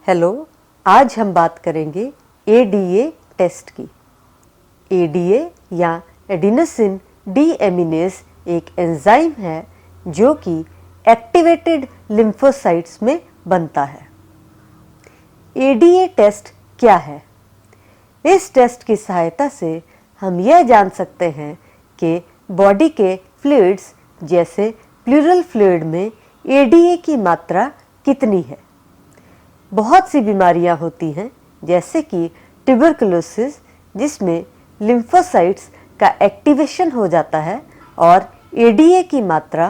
Hello, आज हम बात करेंगे एडीए टेस्ट की। एडीए या एडिनोसिन डीएमिनेज एक एंजाइम है जो कि एक्टिवेटेड लिम्फोसाइट्स में बनता है। एडीए टेस्ट क्या है? इस टेस्ट की सहायता से हम यह जान सकते हैं कि बॉडी के फ्लूइड्स जैसे प्लूरल फ्लूइड में एडीए की मात्रा कितनी है। बहुत सी बीमारियां होती हैं जैसे कि ट्यूबरकुलोसिस, जिसमें लिम्फोसाइट्स का एक्टिवेशन हो जाता है और एडीए की मात्रा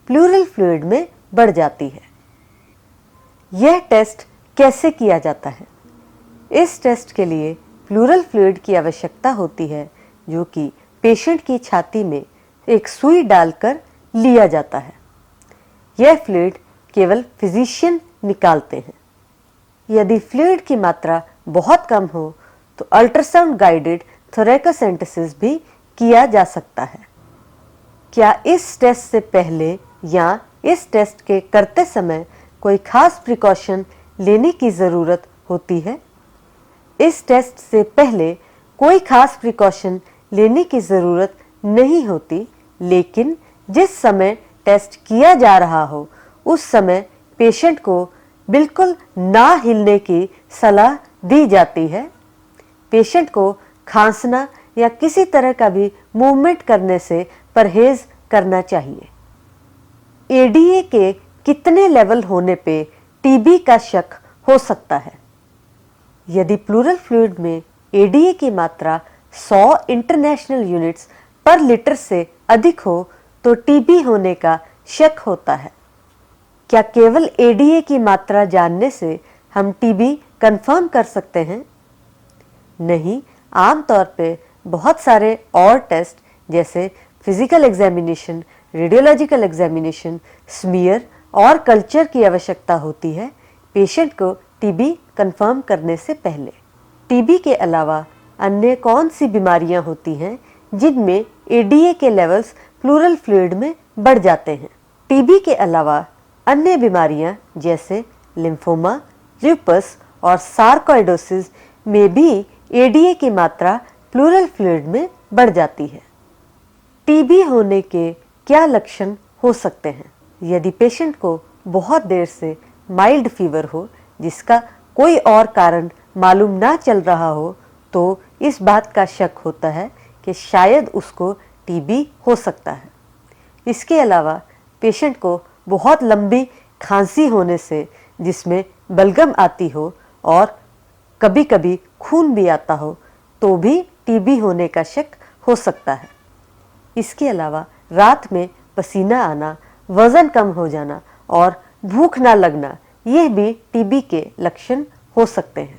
प्लूरल फ्लूइड में बढ़ जाती है। यह टेस्ट कैसे किया जाता है? इस टेस्ट के लिए प्लूरल फ्लूइड की आवश्यकता होती है, जो कि पेशेंट की छाती में एक सुई डालकर लिया जाता है। यह फ्लूइड केवल फिजिशियन निकालते हैं। यदि फ्लूइड की मात्रा बहुत कम हो तो अल्ट्रासाउंड गाइडेड थोरैकोसेंटेसिस भी किया जा सकता है। क्या इस टेस्ट से पहले या इस टेस्ट के करते समय कोई खास प्रिकॉशन लेने की ज़रूरत होती है? इस टेस्ट से पहले कोई खास प्रिकॉशन लेने की ज़रूरत नहीं होती, लेकिन जिस समय टेस्ट किया जा रहा हो उस समय पेशेंट को बिल्कुल ना हिलने की सलाह दी जाती है। पेशेंट को खांसना या किसी तरह का भी मूवमेंट करने से परहेज करना चाहिए। एडीए के कितने लेवल होने पे टीबी का शक हो सकता है? यदि प्लूरल फ्लूइड में एडीए की मात्रा 100 इंटरनेशनल यूनिट्स पर लीटर से अधिक हो तो टीबी होने का शक होता है। क्या केवल एडीए की मात्रा जानने से हम टीबी कंफर्म कर सकते हैं? नहीं, आमतौर पे बहुत सारे और टेस्ट जैसे physical examination, radiological examination, smear और कल्चर की आवश्यकता होती है पेशेंट को टीबी कंफर्म करने से पहले। टीबी के अलावा अन्य कौन सी बीमारियां होती हैं जिनमें एडीए के लेवल्स प्लूरल फ्लूइड में बढ़ जाते हैं? टीबी के अलावा अन्य बीमारियां जैसे लिम्फोमा, ल्यूपस और सार्कोइडोसिस में भी एडीए की मात्रा प्लूरल फ्लूइड में बढ़ जाती है। टीबी होने के क्या लक्षण हो सकते हैं? यदि पेशेंट को बहुत देर से माइल्ड फीवर हो जिसका कोई और कारण मालूम ना चल रहा हो तो इस बात का शक होता है कि शायद उसको टीबी हो सकता है। इसके अलावा पेशेंट को बहुत लंबी खांसी होने से जिसमें बलगम आती हो और कभी कभी खून भी आता हो तो भी टीबी होने का शक हो सकता है। इसके अलावा रात में पसीना आना, वजन कम हो जाना और भूख ना लगना, यह भी टीबी के लक्षण हो सकते हैं।